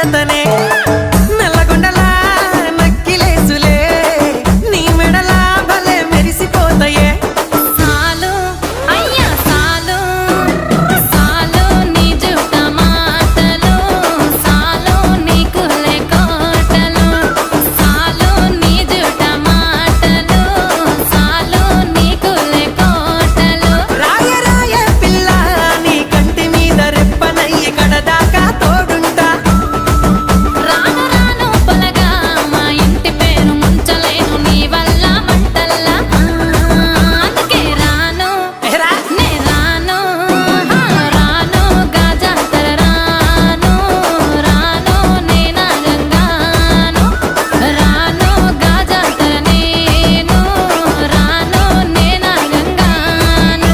కడతనే నల్లగొండలా నక్కిలేసులే నీ మెడలా భలే మెరిసిపోతాయే సాలు అయ్యా సాలు సాలు నీ జుట్ట మాటలు సాలు నీకులే కోటలు సాలు నీ జుట్ట మాటలు సాలు నీకులే కోటలు రాయ రాయ పిల్ల నీ కంటి మీద రెప్పనయ్యి కడదాకా తోడుంటా రాను రాను పొలగా మా ఇంటి పేరు ముంచలేను నీ వల్ల మంటల్లా అందుకే రాను ఎరా నే రాను రాను గాజాతర రాను రాను నే నాగంగాను రాను గాజాతర నేను రాను నే నాగంగాను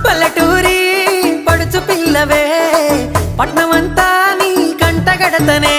పల్లెటూరి పడుచు పిల్లవే పట్నమంతా నీ కంటగడతనే